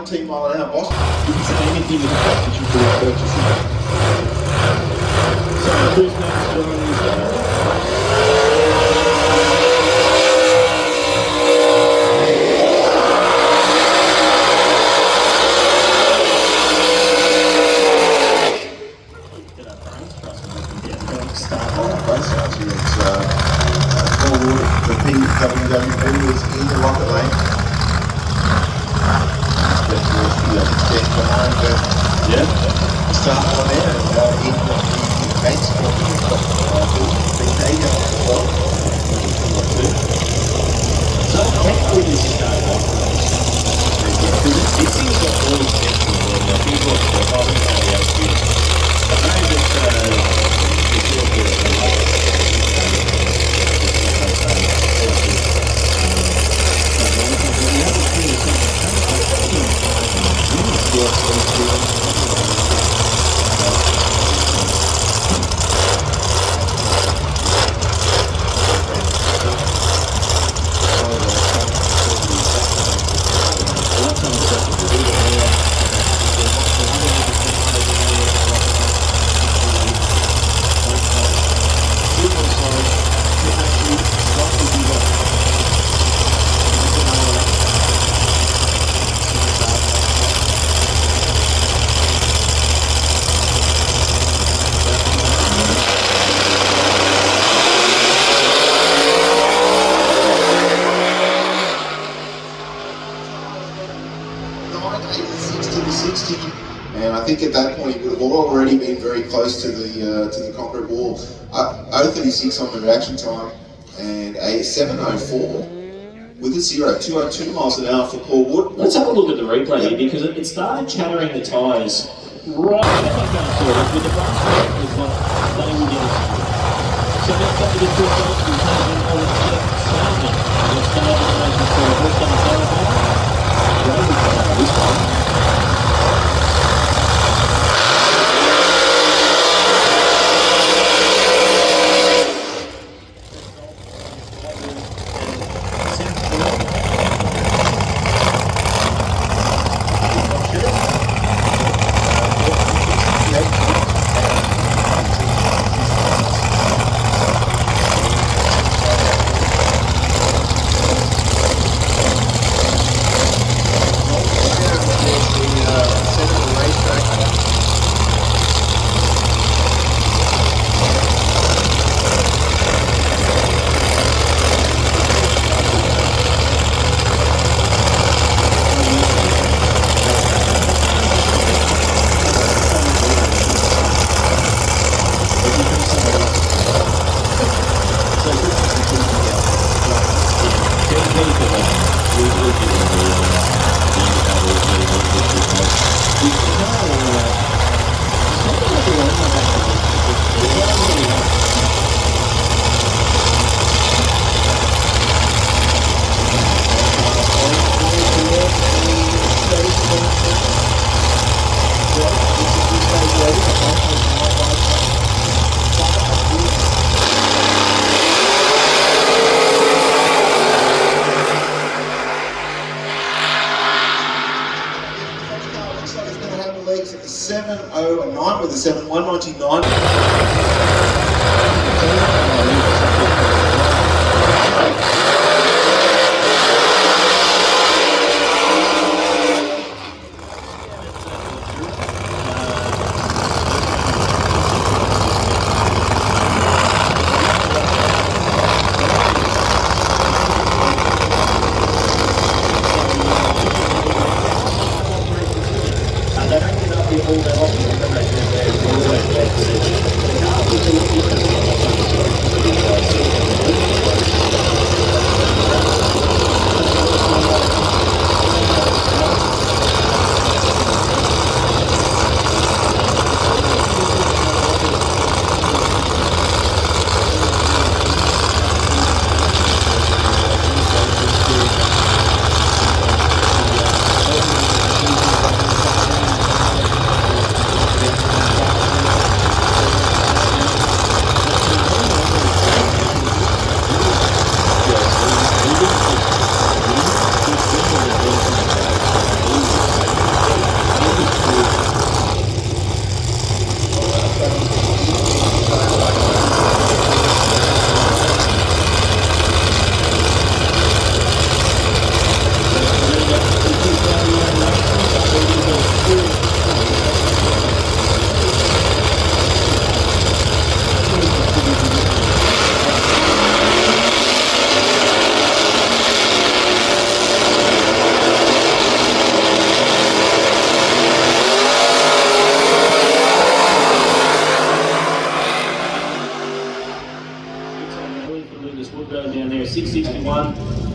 19 mile an hour boss. Didn't say anything with the package before purchasing it. So the cruise notes are on his The PWWP was in the rocket lane. Get behind the start on there and in the gates for the Canadian as well. So technically this is not because it seems like all the technical and people are talking about the outfit. I know that and I think at that point he would have already been very close to the concrete wall. 036 on the reaction time and a 704 with a 202 miles an hour for Paul Wood. Let's have a look at the replay here because it started chattering the tyres right forward with the front straight was like they would get us. So let's go to the two points. We've taken all the Sargent. Let's go to the race for what's going to go about. This one. Legs at the 709 with the 7199. They don't get up here all that often, don't they? They're always back to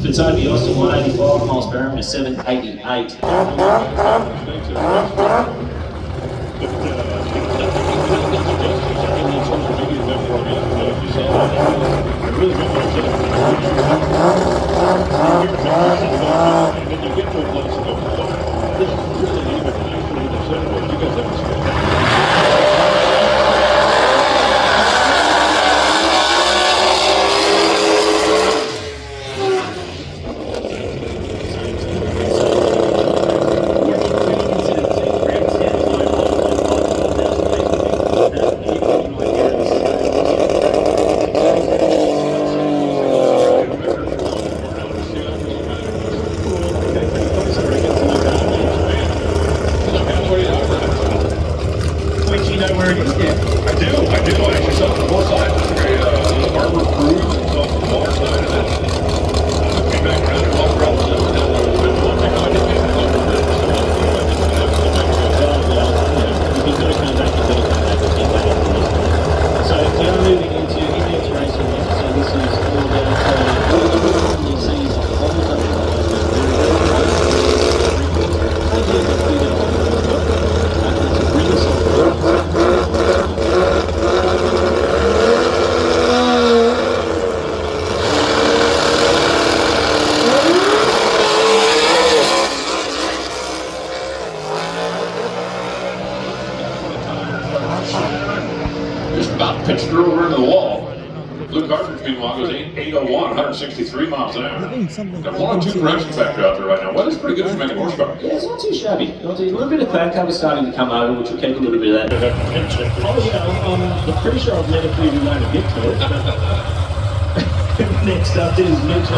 For Toby Austin, 185 miles per hour and a 788. Just about pitched her over into the wall. Blue Cartridge, meanwhile, goes 801, 163 miles an hour. Got 102 correction factor out there right now. Well, that's pretty good for making horsepower. Yeah, it's not too shabby. A little bit of cloud cover starting to come over, which will keep a little bit of that. Oh, you know, I'm pretty sure I've met a few who won't get to it. But next up is Nitro.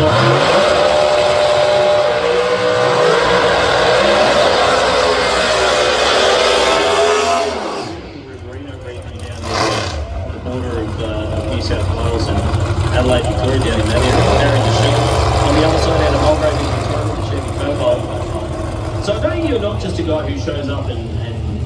Adelaide, Victoria down in that area, carrying the sheep. On the other side, out of Mulgrave, is Victoria with the Chevy Cobalt. So I know you're not just a guy who shows up and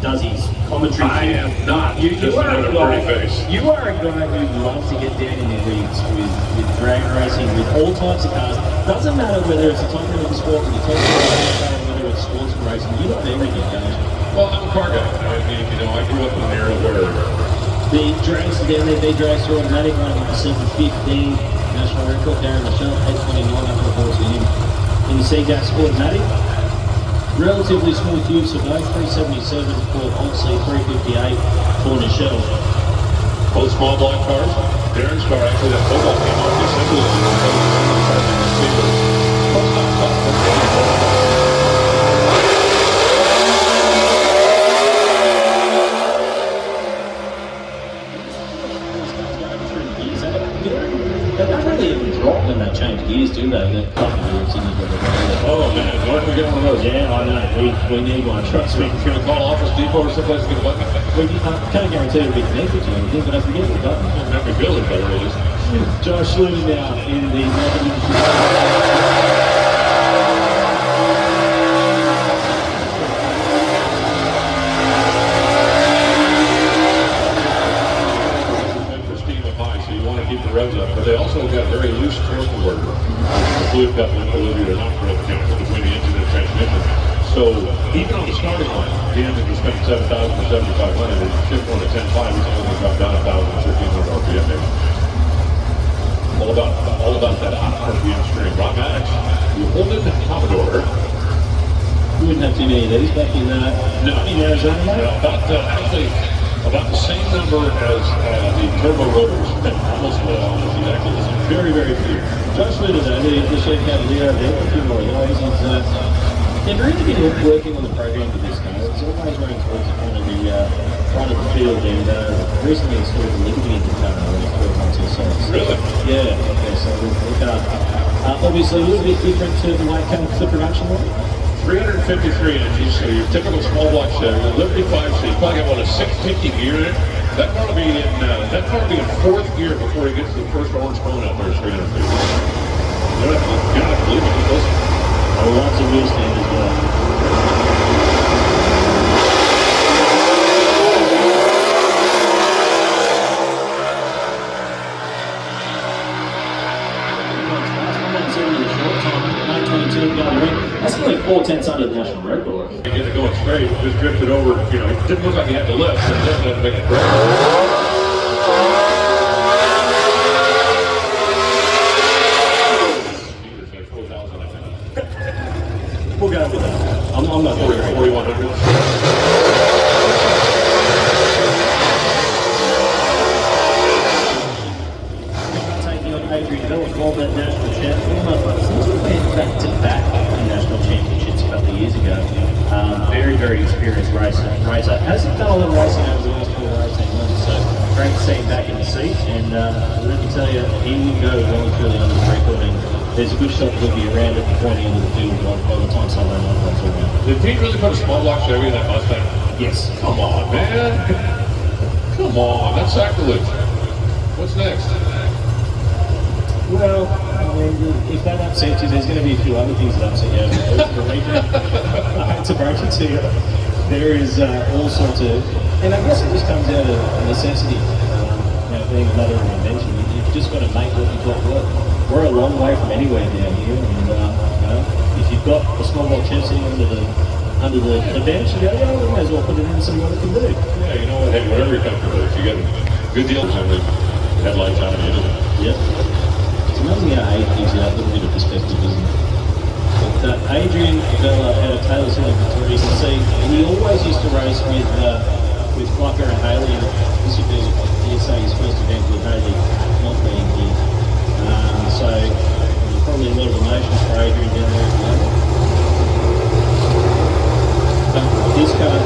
does his commentary. I am not. You are a guy. You are a guy who loves to get down in the weeds with drag racing, with all types of cars. Doesn't matter whether it's a top end of the sport or the top end of the car, whether it's sports and racing. You love everything, don't you? Well, I'm a car guy. I mean, you know, I grew up in an era where the drags down there, they drags are automatic, running up to 715, national record, Darren Michelle, 829 up the horse in the C-Gas automatic. Relatively small cubes for both, 377 for Oxley, 358 for Michelle. both small block cars. Darren's car, actually, that football came off the assembly line. They don't really even drop when they change gears, do they? They're couple of years in Oh man, why don't we get one of those? Yeah, I know. We need one. Trust me. Can we call Office Depot or someplace to get a button? I can't guarantee it'll be connected to anything, but if we get the button. That'd be Billy, but it is. Josh Luton now in the Melbourne. Revs up, but they also got very loose torque converter. The fluid got equilibrium or not correct chemical between the engine and transmission. So even on the starting line, the engine was spending 7,000 to 7,500. It shipped on a 10.5, which only dropped down 1,000 to 1,300 RPM. Maybe. All about that RPM string. Rob Maddox, the Holden Commodore. We wouldn't have too many of these back in Arizona. Actually, about the same number as the turbo rotors, almost exactly the same. Very, very few. Josh Luton, the Chevy Cavalier, a few more of those. They've really been working on the program with this car. It's always running towards the front of the field, and recently installed a Liberty in the car when it's 12 months or so. Really? Yeah, so we'll car. Obviously a little bit different to the way it comes to production line. 353 inches, so your typical small block Chevy, Liberty 5C, probably got a 650 gear in it. That car will be in fourth gear before he gets to the first orange cone out there at 350. You don't have to believe it, just listen. Oh, lots of wheel stand as well. Short time 0.2 under the national record. To get it going straight, just drifted over, you know, it didn't look like he had to lift, but it definitely had to make it correct. We'll go with that. I'm not 4,100. Taking on Adrian Bell, former national champion. Since we went back to back in national championships a couple of years ago. Very, very experienced racer. Hasn't done a lot of racing over the last 12 or 18 months, so great to see him back in the seat. And let me tell you, he will go well and truly under the record. And there's a good shot that he'll be around at the pointy end of the field by the time Sunday night comes around. Did Pete really put a small block Chevy in that Mustang? Yes. Come on, man. Come on, that's sacrilege. What's next? Well, I mean, if that upsets you, there's going to be a few other things that upset you. I hate to break it to you. There is all sorts of, and I guess it just comes out of necessity. Being a matter of invention, you've just got to make what you've got work. We're a long way from anywhere down here, and if you've got a small block Chev sitting under the bench, you go, yeah, we may as well put it in and see what it can do. Yeah, you know what? Hey, whatever you're comfortable with, you get good deals on the headlights on the end of it. Yep. It's amazing how age gives you that little bit of perspective, isn't it? But Adrian Bella out of Taylor's Hill in Victoria, you can see he always used to race with Flucker and Haley, and this would be, his first event with Haley not being here. So probably a lot of emotions for Adrian down there as well. But this car.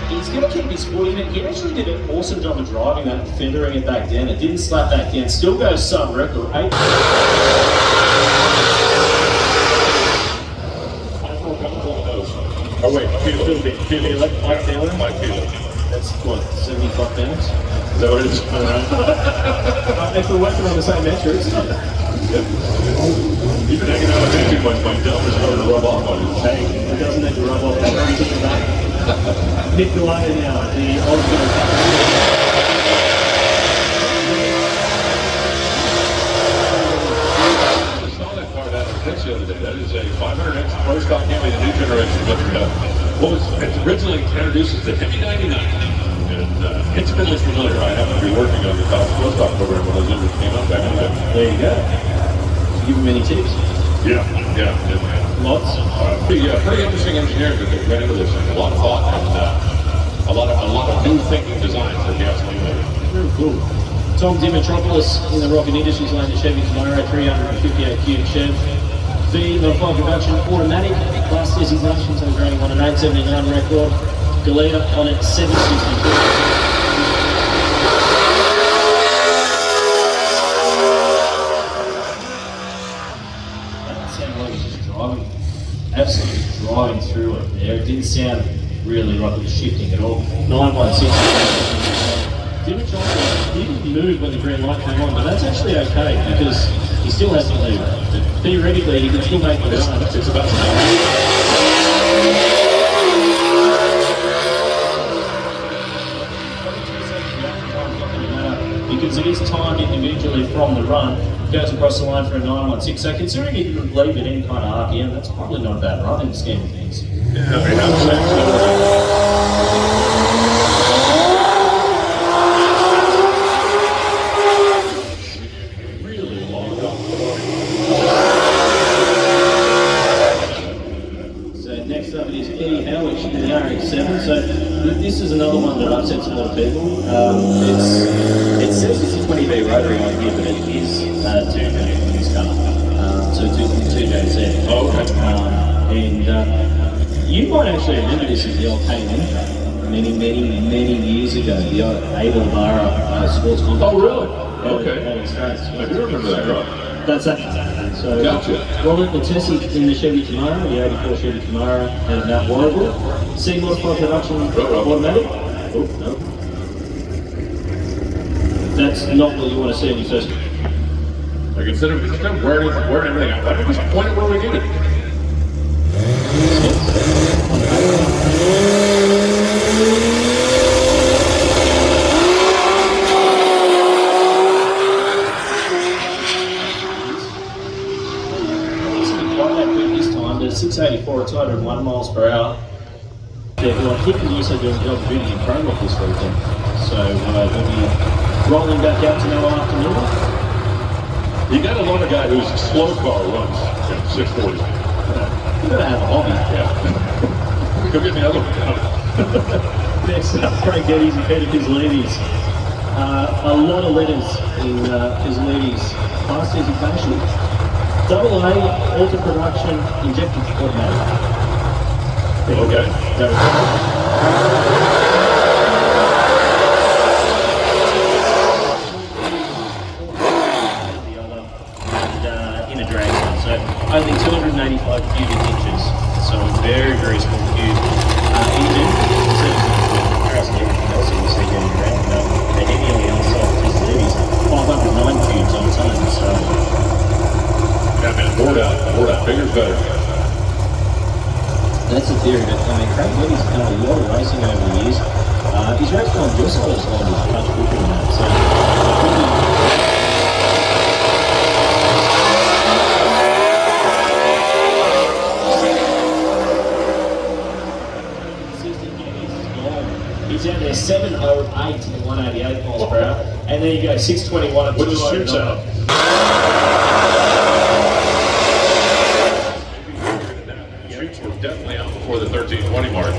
He's going to keep his foot in it. He actually did an awesome job of driving that and fendering it back down. It didn't slap back down. Still goes sub-record. Oh wait, Feel it, like feeling? My feeling. That's what, 75 pounds? Is that what it is? If we're working on the same metrics. You've been hanging out with me too much. My dumb is starting to rub off on you. Hey, it doesn't need to rub off. That's already kicking back. Nick Delay now, the Osborne. The other day. That is a 500X Pro Stock Hemi, the new generation. But it originally introduced as the Hemi 99. And intimately familiar. I happened to be working on the Pro Stock program when those engines came out back in the day. There you go. Give him any tips? Yeah. Lots? Pretty interesting engineering that they went into this. A lot of thought and a lot of new thinking designs for gasoline motors. Very cool. Tom Dimitropoulos in the Rocket Industries lane to Chevy Camaro, 358 cube Chev. V modified production automatic, class designation, so he's running on an 879 record. Galea on at 762. That sounded like it was just driving, absolutely driving through it there. It didn't sound really like it was shifting at all. 916. Dimitropoulos didn't move when the green light came on, but that's actually okay because he still has to move. Theoretically, he can still make the run. It's about because it is timed individually from the run, goes across the line for a 916. So considering he can leave at any kind of RPM, that's probably not a bad run in the scheme of things. So this is another one that upsets a lot of people. It says it's a 20V rotary on here, but it is 2J in this car. So 2JZ. Oh, okay. And you might actually remember this as the old K&N car many years ago, the old Abel Barra sports complex. Oh, really? Okay. I do remember that car. That's that. So, gotcha. Robert Matesi in the Chevy Camaro, the 84 Chevy Camaro, and Matt Warrigal. C modified production automatic. Oh, no. That's not what you want to see in your first. Like instead of wearing everything out, why don't we just point it where we need it? at 684, it's 201 miles per hour. Well, Hick is also doing a job of duty in Chromlock this weekend. So we'll be rolling back out tomorrow afternoon. You got to love a guy whose slow car runs 640. You gotta have a hobby. Yeah. Go get me another one. Next up, Craig Geddes and Peter Kizledes. A lot of letters in Kizledes' past education. Double A, auto production, injected automatic. Okay. The other, and in a Dragway. So only 285 cubic inches. So a very, very small cube engine. Comparison to everything else that you see getting around. The heavy on the other side of this lead is 509 cubes on its own. So Yeah, man, board out. Bigger's better. that's the theory. But I mean, Craig Geddes has done a lot of racing over the years. His race time just on his line is much quicker than that. So he's out there 708 and 188 miles per hour, and there you go 621 and With the shoots out. Shoots were definitely out before the 1320 mark.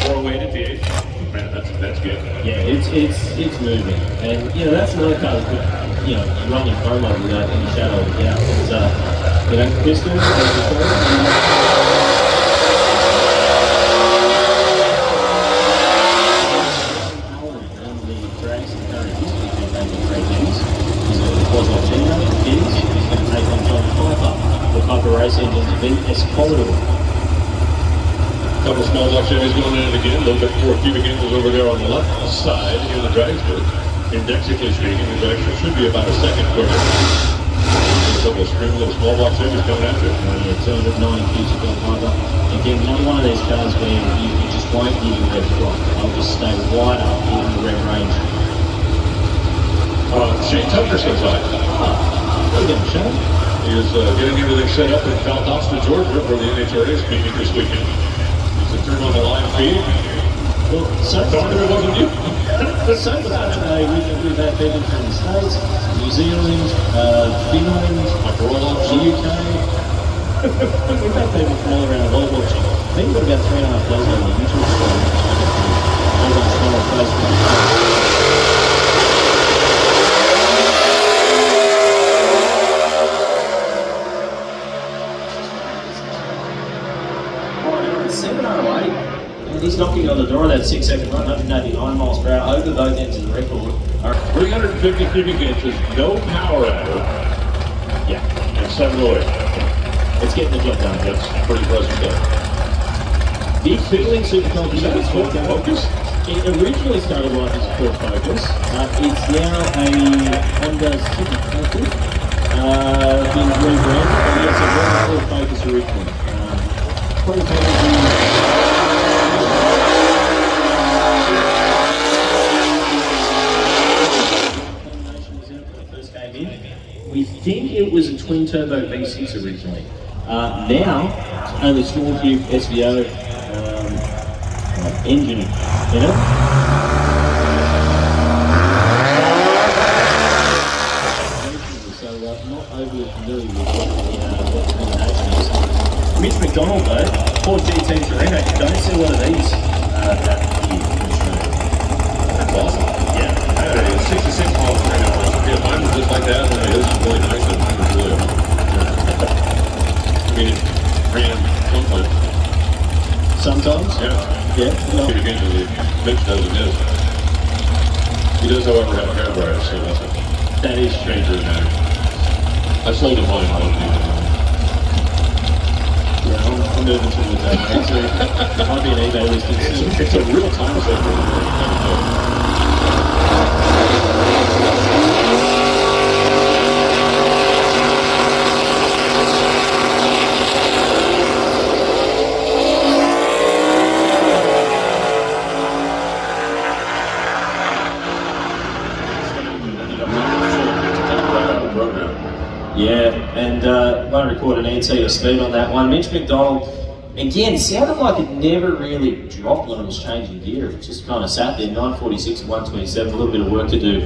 408 at the 8th. Man, that's good. Yeah, it's moving, and that's another car that could run in promo without any shadow of a doubt. It's pistols. Race engines have been as commodore. Couple of small block Chevys going in it again. A little bit more cubic inches over there on the left side in the dragster. Indexically speaking, the dragster should be about a second quicker. A couple of screaming little small block Chevys coming after it. Yeah, 290 cubic on fiber. Again, not one of these cars where you just won't give you rev drop. I'll just stay right up in the rev range. Shane Tucker's comes by. Look at him, Shane. He is getting everything set up in Valdosta, Georgia for the NHRA meeting this weekend. He's a turn on the line feed. Well, so far it wasn't you. So far today, we've had people from the States, New Zealand, Finland, the UK. We've had people from all around the world watching. I think we've got about 3.5 dozen on the YouTube channel. All that's on Facebook. He's knocking on the door of that 6-second run, 189 miles per hour, over both ends of the record. 350 cubic inches, no power adder. Yeah. And 708. It's getting the job done. That's pretty impressive stuff. Big fiddling supercar. Is that a Ford Focus? It originally started life as a Ford Focus. It's now a Honda Civic, I think. Been rebranded, but yes, it was a Ford Focus originally. We think it was a twin turbo V6 originally. Now, only small cube SVO engine in it. So not overly familiar with what the combination is. Mitch McDonald though, Ford GT Torino, don't see a lot of these that year. That's awesome. Yeah. I had a 66 mile Torino. Yeah, mine was just like that, and it was really nice, and mine was really I mean, it ran sometimes. Sometimes? Yeah. Yeah. Well, Cubic inches, Mitch does it is. He does, however, have a hair dryer, so that's a that is true. major matter. I sold him mine, I don't need it. Yeah, I'm moving towards that. Actually, might be an eBay listing. It's a real time saver. Yeah, and won't record an ET or speed on that one. Mitch McDonald, again, sounded like it never really dropped when it was changing gear. It just kind of sat there, 946 and 127, a little bit of work to do